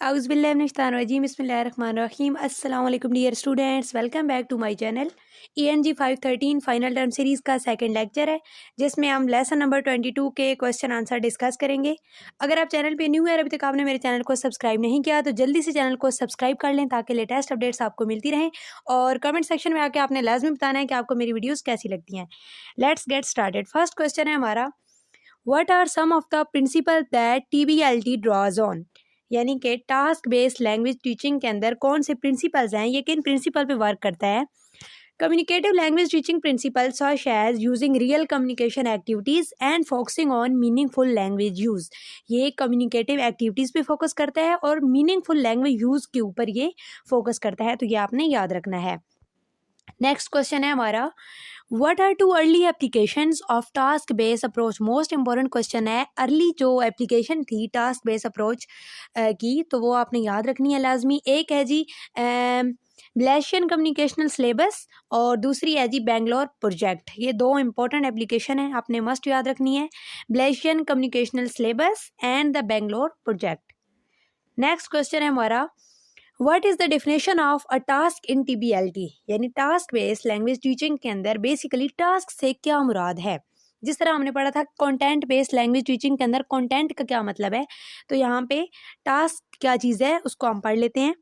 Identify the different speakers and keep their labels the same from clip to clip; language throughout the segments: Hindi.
Speaker 1: Auzubillahiminash-shaitanir-rajim. Bismillahir-rahmanir-rahim. Assalamu alaikum dear students. Welcome back to my channel. ENG 513 final term series का सेकंड लेक्चर है जिसमें हम लेसन नंबर 22 के क्वेश्चन आंसर डिस्कस करेंगे। अगर आप चैनल पे न्यू है और अभी तक आपने मेरे चैनल को सब्सक्राइब नहीं किया तो जल्दी से चैनल को सब्सक्राइब कर लें ताकि लेटेस्ट अपडेट्स आपको मिलती रहें और कमेंट सेक्शन में आके आपने लाजमी बताना है कि आपको मेरी वीडियोज़ कैसी लगती हैं। Let's get started. First question है हमारा, what are some of the principle that TBLT draws on, यानी कि टास्क बेस्ड लैंग्वेज टीचिंग के अंदर कौन से प्रिंसिपल्स हैं, ये किन प्रिंसिपल पे वर्क करता है। Communicative language teaching principle such as using real communication activities and focusing on meaningful language use, ये कम्युनिकेटिव एक्टिविटीज़ पे फोकस करता है और मीनिंगफुल लैंग्वेज यूज़ के ऊपर ये फोकस करता है, तो ये आपने याद रखना है। नेक्स्ट क्वेश्चन है हमारा, what are two early applications of task based approach. Most important question है, अर्ली जो एप्लीकेशन थी टास्क बेस्ड अप्रोच की तो वो आपने याद रखनी है लाजमी। एक है जी ब्लेशियन कम्युनिकेशनल सिलेबस और दूसरी है जी बेंगलोर प्रोजेक्ट। ये दो इंपॉर्टेंट एप्लीकेशन है, आपने मस्ट याद रखनी है, Malaysian communicational syllabus and the Bangalore project. Next question है हमारा, what is the definition of a task in TBLT, यानी टास्क बेस्ड लैंग्वेज टीचिंग के अंदर बेसिकली टास्क से क्या मुराद है। जिस तरह हमने पढ़ा था कंटेंट बेस्ड लैंग्वेज टीचिंग के अंदर कंटेंट का क्या मतलब है, तो यहाँ पे टास्क क्या चीज़ है उसको हम पढ़ लेते हैं।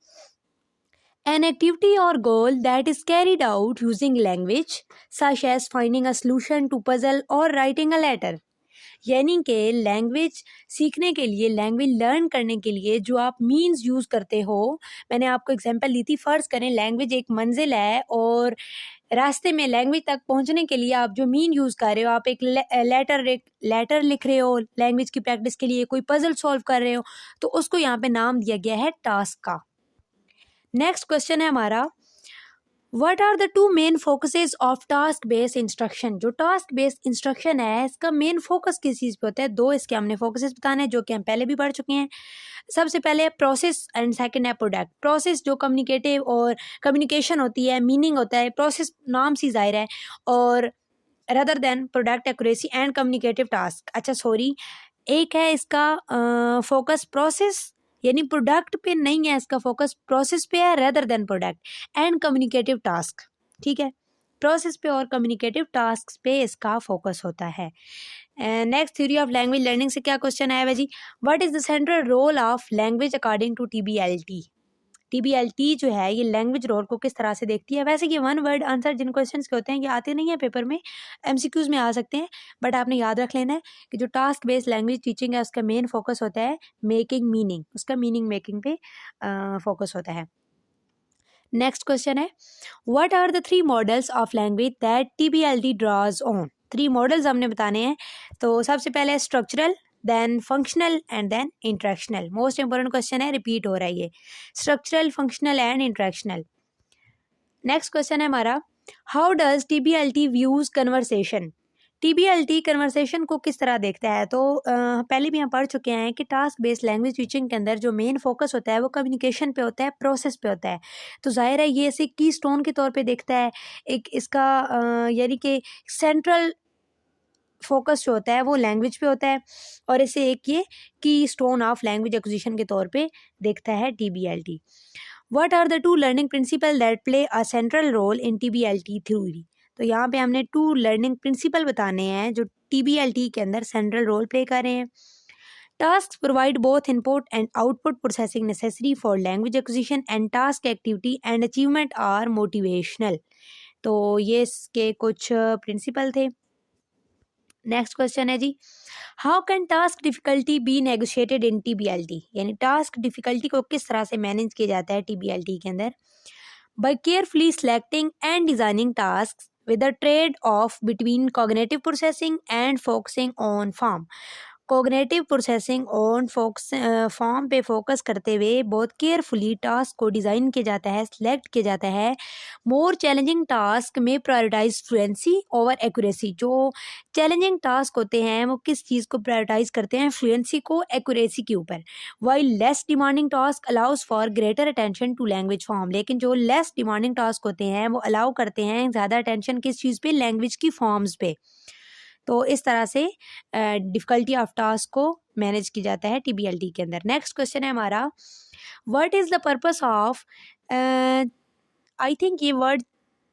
Speaker 1: An activity or goal that is carried out using language such as finding a solution to puzzle or writing a letter, यानी कि लैंग्वेज सीखने के लिए, लैंग्वेज लर्न करने के लिए जो आप मीन्स यूज़ करते हो। मैंने आपको एग्जांपल दी थी, फ़र्ज़ करें लैंग्वेज एक मंजिल है और रास्ते में लैंग्वेज तक पहुंचने के लिए आप जो मीन यूज़ कर रहे हो, आप एक लेटर लिख रहे हो लैंग्वेज की प्रैक्टिस के लिए, कोई पजल सॉल्व कर रहे हो, तो उसको यहाँ पे नाम दिया गया है टास्क का। नेक्स्ट क्वेश्चन है हमारा, what are the two main focuses of task based instruction. जो टास्क बेस्ड इंस्ट्रक्शन है इसका मेन फोकस किस चीज़ पे होता है, दो इसके हमने फोकसेस बताने हैं जो कि हम पहले भी पढ़ चुके हैं। सबसे पहले प्रोसेस एंड सेकंड है प्रोडक्ट। प्रोसेस जो कम्युनिकेटिव और कम्युनिकेशन होती है, मीनिंग होता है, प्रोसेस नाम से जाहिर है, और rather than product accuracy and communicative task. अच्छा सॉरी, एक है इसका फोकस प्रोसेस यानी प्रोडक्ट पे नहीं है, इसका फोकस प्रोसेस पे है rather than product and communicative task. ठीक है, प्रोसेस पे और कम्युनिकेटिव टास्क पे इसका फोकस होता है। Next, theory of language learning से क्या क्वेश्चन आया है जी, what is the central role of language according to TBLT। TBLT जो है ये लैंग्वेज रोल को किस तरह से देखती है। वैसे ये वन वर्ड आंसर जिन क्वेश्चंस के होते हैं ये आते नहीं है पेपर में, MCQs में आ सकते हैं, बट आपने याद रख लेना है कि जो टास्क बेस्ड लैंग्वेज टीचिंग है उसका मेन फोकस होता है मेकिंग मीनिंग, उसका मीनिंग मेकिंग पे फोकस होता है। नेक्स्ट क्वेश्चन है, what are the 3 models of language that TBLT draws on. 3 models हमने बताने हैं, तो सबसे पहले structural, then functional and then interactional. Most important question है, रिपीट हो रहा है ये, structural, functional and interactional. Next question है हमारा, how does TBLT views conversation. TBLT conversation को किस तरह देखता है, तो पहले भी हम पढ़ चुके हैं कि टास्क बेस्ड लैंग्वेज टीचिंग के अंदर जो मेन फोकस होता है वो कम्युनिकेशन पे होता है, प्रोसेस पे होता है, तो जाहिर है ये इसे की स्टोन के तौर पे देखता है। एक इसका यानी कि सेंट्रल फोकस जो होता है वो लैंग्वेज पे होता है और इसे एक ये की स्टोन ऑफ लैंग्वेज एक्विजिशन के तौर पे देखता है TBLT। What are the 2 learning principle that play a central role in TBLT theory. तो यहाँ पे हमने 2 लर्निंग प्रिंसिपल बताने हैं जो TBLT के अंदर सेंट्रल रोल प्ले कर रहे हैं। Task provide both input and output processing necessary for language acquisition and task activity and achievement are motivational. तो ये इसके कुछ प्रिंसिपल थे। नेक्स्ट क्वेश्चन है जी, how can task difficulty be negotiated in TBLT, यानी टास्क डिफिकल्टी को किस तरह से मैनेज किया जाता है TBLT के अंदर। By carefully selecting and designing task with a trade off between cognitive processing and focusing on form. Cognitive processing on focus form पे फोकस करते हुए बहुत केयरफुली टास्क को डिज़ाइन किया जाता है, सिलेक्ट किया जाता है। मोर चैलेंजिंग टास्क में प्रायोरिटाइज फ्लुएंसी ओवर एक्यूरेसी। जो चैलेंजिंग टास्क होते हैं वो किस चीज़ को प्रायोरिटाइज करते हैं, फ्लुएंसी को एक्यूरेसी के ऊपर। While less demanding task allows for greater attention to language form, लेकिन जो लेस डिमांडिंग टास्क होते हैं वो अलाउ करते हैं ज़्यादा अटेंशन किस चीज़ पे, लैंग्वेज की फॉर्म्स पे। तो इस तरह से डिफ़िकल्टी ऑफ टास्क को मैनेज किया जाता है TBLT के अंदर। नेक्स्ट क्वेश्चन है हमारा, what is the purpose of, I think ये वर्ड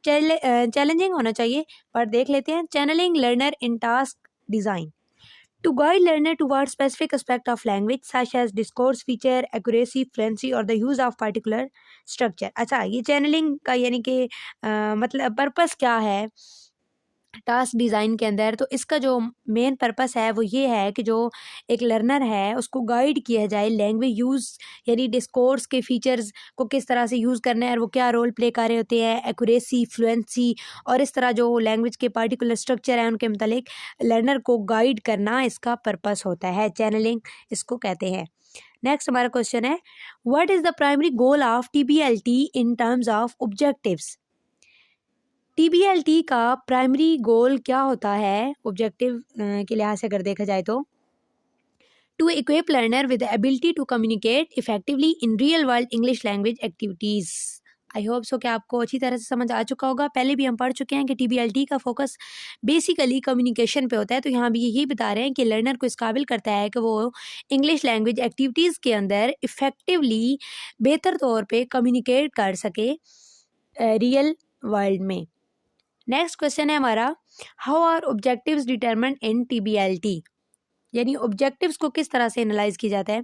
Speaker 1: चैलेंजिंग होना चाहिए पर देख लेते हैं, channeling learner in task design to guide learner towards specific aspect of language such as discourse feature, accuracy, fluency or the use of particular structure। अच्छा, ये चैनलिंग का यानी कि मतलब पर्पस क्या है टास्क डिज़ाइन के अंदर, तो इसका जो मेन पर्पस है वो ये है कि जो एक लर्नर है उसको गाइड किया जाए लैंग्वेज यूज़, यानी डिस्कोर्स के फीचर्स को किस तरह से यूज़ करना है और वो क्या रोल प्ले कर रहे होते हैं, एक्यूरेसी, फ्लुएंसी और इस तरह जो लैंग्वेज के पार्टिकुलर स्ट्रक्चर है उनके मुतालिक लर्नर को गाइड करना इसका पर्पस होता है, चैनलिंग इसको कहते हैं। नेक्स्ट हमारा क्वेश्चन है, what is the primary goal of TBLT in terms of objectives. TBLT का प्राइमरी गोल क्या होता है ऑब्जेक्टिव के लिहाज से अगर देखा जाए तो, to equip learner with ability to communicate effectively in real world English language activities. I hope so कि आपको अच्छी तरह से समझ आ चुका होगा। पहले भी हम पढ़ चुके हैं कि TBLT का फोकस बेसिकली कम्युनिकेशन पे होता है, तो यहाँ भी यही बता रहे हैं कि लर्नर को इस काबिल करता है कि वो इंग्लिश लैंग्वेज एक्टिविटीज़ के अंदर इफ़ेक्टिवली बेहतर तौर पे कम्युनिकेट कर सके रियल वर्ल्ड में। नेक्स्ट क्वेश्चन है हमारा, how are objectives determined in TBLT, यानी ऑब्जेक्टिव्स को किस तरह से एनालाइज किया जाता है,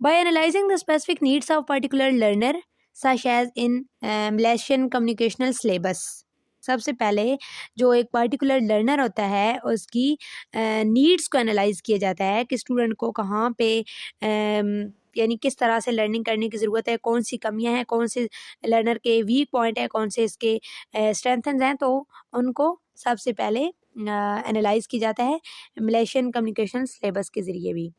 Speaker 1: by analyzing the specific needs of particular learner such as in Malaysian communicational syllabus. सबसे पहले जो एक पर्टिकुलर लर्नर होता है उसकी नीड्स को एनालाइज किया जाता है कि स्टूडेंट को कहाँ पे यानी किस तरह से लर्निंग करने की ज़रूरत है, कौन सी कमियां हैं, कौन से लर्नर के वीक पॉइंट है, कौन से इसके स्ट्रेंथन्स हैं, तो उनको सबसे पहले एनालाइज किया जाता है मलेशियन कम्युनिकेशन सिलेबस के ज़रिए भी।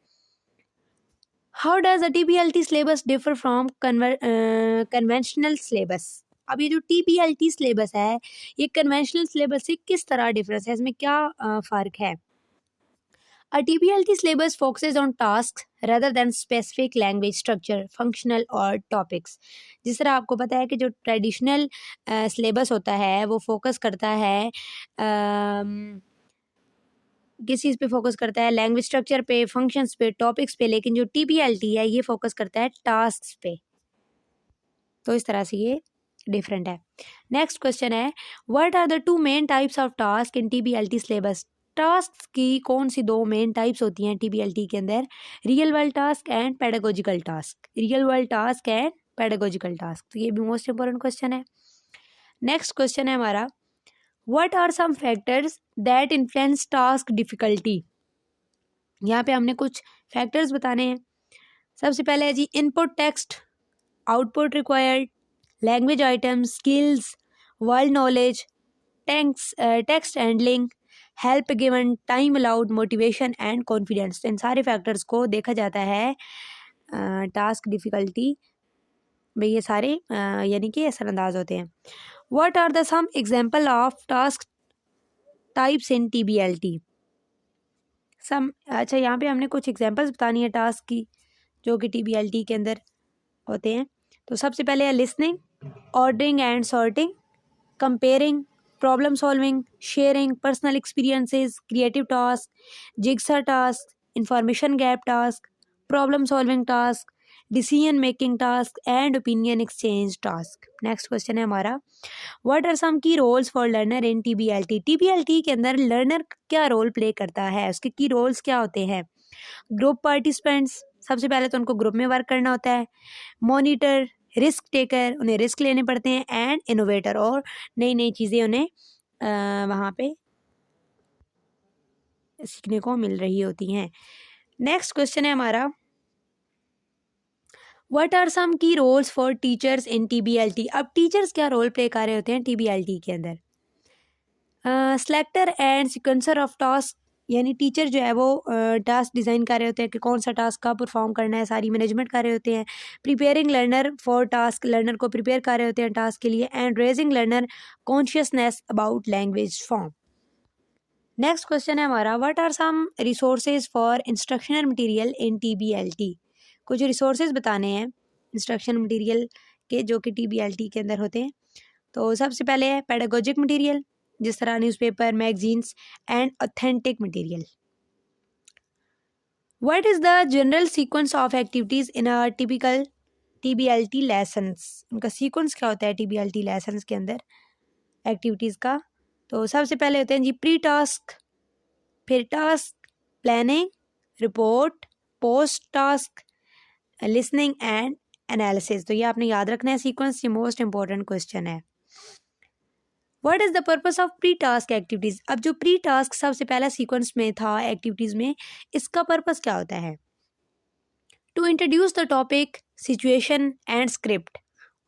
Speaker 1: How does the TBLT syllabus differ from conventional syllabus. अब ये जो TBLT सिलेबस है ये कन्वेंशनल सिलेबस से किस तरह डिफरेंस है, इसमें क्या फ़र्क है। A TBLT syllabus focuses on tasks rather than specific language structure, functional और topics। जिस तरह आपको पता है कि जो ट्रेडिशनल सिलेबस होता है वो फोकस करता है किस चीज़ पे फोकस करता है, लैंग्वेज स्ट्रक्चर पे, फंक्शंस पे, टॉपिक्स पे, लेकिन जो TBLT है ये फोकस करता है टास्क्स पे। तो इस तरह से ये डिफरेंट है। नेक्स्ट क्वेश्चन है, what are the two main types of task in TBLT syllabus. Task की कौन सी दो मेन टाइप्स होती हैं TBLT के अंदर, real world task and pedagogical task. Real world task and pedagogical task, तो ये भी मोस्ट इंपॉर्टेंट क्वेश्चन है। नेक्स्ट क्वेश्चन है हमारा, what are some factors that influence task difficulty. यहाँ पे हमने कुछ फैक्टर्स बताने हैं। सबसे पहले है जी input text, output required, language items, skills, world knowledge, text handling, help given, time allowed, motivation and confidence. इन सारे फैक्टर्स को देखा जाता है टास्क डिफ़िकल्टी में, ये सारे यानी कि असरअंदाज होते हैं। What are the some example of task types in TBLT। Some, अच्छा यहाँ पे हमने कुछ एग्जांपल्स बतानी है टास्क की जो कि TBLT के अंदर होते हैं। तो सबसे पहले है listening, ordering and sorting, comparing, problem solving, sharing, personal experiences, creative task, jigsaw task, information gap task, problem solving task, decision making task and opinion exchange task. Next question है हमारा, what are some key roles for learner in TBLT। TBLT के अंदर लर्नर क्या रोल प्ले करता है, उसके की रोल्स क्या होते हैं। ग्रुप पार्टिसिपेंट्स, सबसे पहले तो उनको ग्रुप में वर्क करना होता है। मॉनिटर, रिस्क टेकर, उन्हें रिस्क लेने पड़ते हैं। एंड इनोवेटर, और नई नई चीज़ें उन्हें वहाँ पे सीखने को मिल रही होती हैं। नेक्स्ट क्वेश्चन है हमारा, what are some key roles for teachers in TBLT। अब टीचर्स क्या रोल प्ले कर रहे होते हैं TBLT के अंदर। Selector and sequencer of task, यानी टीचर जो है वो टास्क डिज़ाइन कर रहे होते हैं कि कौन सा टास्क कब परफॉर्म करना है, सारी मैनेजमेंट कर रहे होते हैं। Preparing learner for task, learner को प्रिपेयर कर रहे होते हैं टास्क के लिए। And raising learner consciousness about language form. Next question है हमारा, what are some resources for instructional material in TBLT। कुछ रिसोर्सेज बताने हैं इंस्ट्रक्शन मटेरियल के जो कि TBLT के अंदर होते हैं। तो सबसे पहले है पेडागोजिक मटेरियल, जिस तरह newspaper, magazines and authentic material. What is the general sequence of activities in a typical TBLT lessons? उनका सीक्वेंस क्या होता है TBLT लेसन्स के अंदर एक्टिविटीज़ का? तो सबसे पहले होते हैं जी प्री टास्क, फिर task, planning, report, post task, listening and analysis. तो ये आपने याद रखना है सीक्वेंस, ये मोस्ट इंपॉर्टेंट क्वेश्चन है। What is the purpose of pre task activities? अब जो प्री टास्क सबसे पहला सीक्वेंस में था एक्टिविटीज़ में, इसका पर्पस क्या होता है? To introduce the topic, situation and script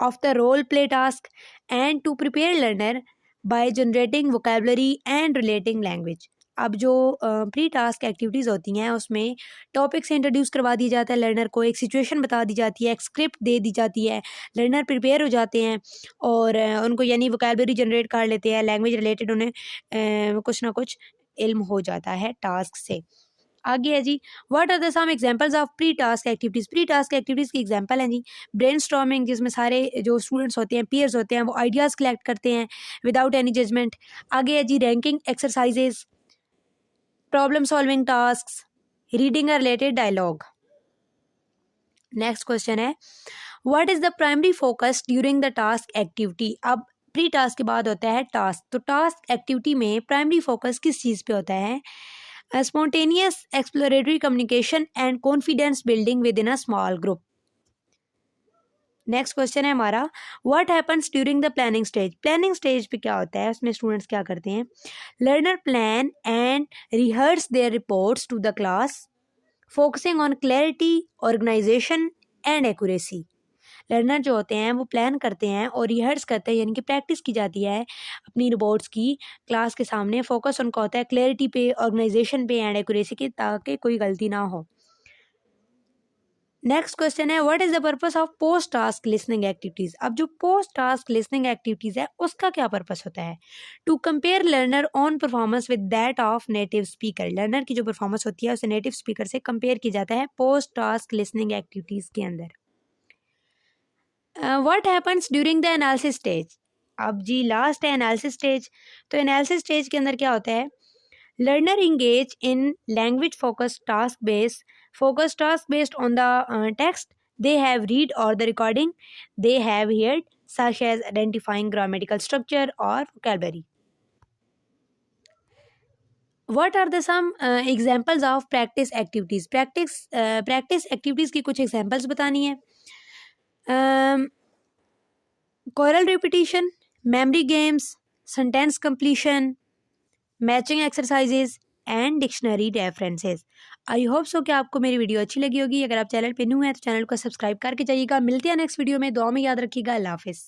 Speaker 1: of the role play task and to prepare learner by generating vocabulary and relating language. अब जो प्री टास्क एक्टिविटीज़ होती हैं उसमें टॉपिक से इंट्रोड्यूस करवा दिया जाता है लर्नर को, एक सिचुएशन बता दी जाती है, एक स्क्रिप्ट दे दी जाती है, लर्नर प्रिपेयर हो जाते हैं और उनको यानी वोकेबलरी जनरेट कर लेते हैं, लैंग्वेज रिलेटेड उन्हें कुछ ना कुछ इल्म हो जाता है टास्क से। आगे है जी, what are the some examples of pre task activities? Pre task activities की एग्जांपल हैं जी, ब्रेनस्टॉर्मिंग, जिसमें सारे जो स्टूडेंट्स होते हैं, पीयर्स होते हैं, वो आइडियाज़ कलेक्ट करते हैं विदाउट एनी जजमेंट। आगे है जी ranking exercises, problem solving tasks, reading related dialogue. Next question है, what is the primary focus during the task activity? अब प्री टास्क के बाद होता है टास्क, तो टास्क एक्टिविटी में प्राइमरी फोकस किस चीज़ पे होता है? Spontaneous exploratory communication and confidence building within a small group. Next question है हमारा, what happens during the planning stage? Planning stage पे क्या होता है, उसमें स्टूडेंट्स क्या करते हैं? Learner plan and rehearse their reports to the class, focusing on clarity, organisation and accuracy. Learner जो होते हैं वो प्लान करते हैं और रिहर्स करते हैं, यानी कि प्रैक्टिस की जाती है अपनी रिपोर्ट्स की क्लास के सामने। फोकस उनका होता है क्लैरिटी पे, ऑर्गेनाइजेशन पे एंड एक्यूरेसी की, ताकि कोई गलती ना हो। नेक्स्ट क्वेश्चन है, what is the purpose of post task listening activities? अब जो पोस्ट टास्क लिसनिंग एक्टिविटीज़ है उसका क्या पर्पस होता है? To compare learner on performance with that of native speaker. Learner की जो परफॉर्मेंस होती है उसे नेटिव स्पीकर से कंपेयर किया जाता है पोस्ट टास्क लिसनिंग एक्टिविटीज़ के अंदर। What happens during the analysis stage? अब जी लास्ट है एनालिसिस स्टेज। तो एनालिसिस स्टेज के अंदर क्या होता है? Learner engage in language focus task based on the text they have read or the recording they have heard, such as identifying grammatical structure or vocabulary. What are the some examples of practice activities? practice activities की कुछ examples बतानी है। Choral repetition, memory games, sentence completion, matching exercises and dictionary references. I hope so कि आपको मेरी वीडियो अच्छी लगी होगी। अगर आप चैनल पे न्यू हैं तो चैनल को सब्सक्राइब करके जाइएगा। मिलते हैं नेक्स्ट वीडियो में, दुआ में याद रखिएगा। अल्लाह हाफिज़।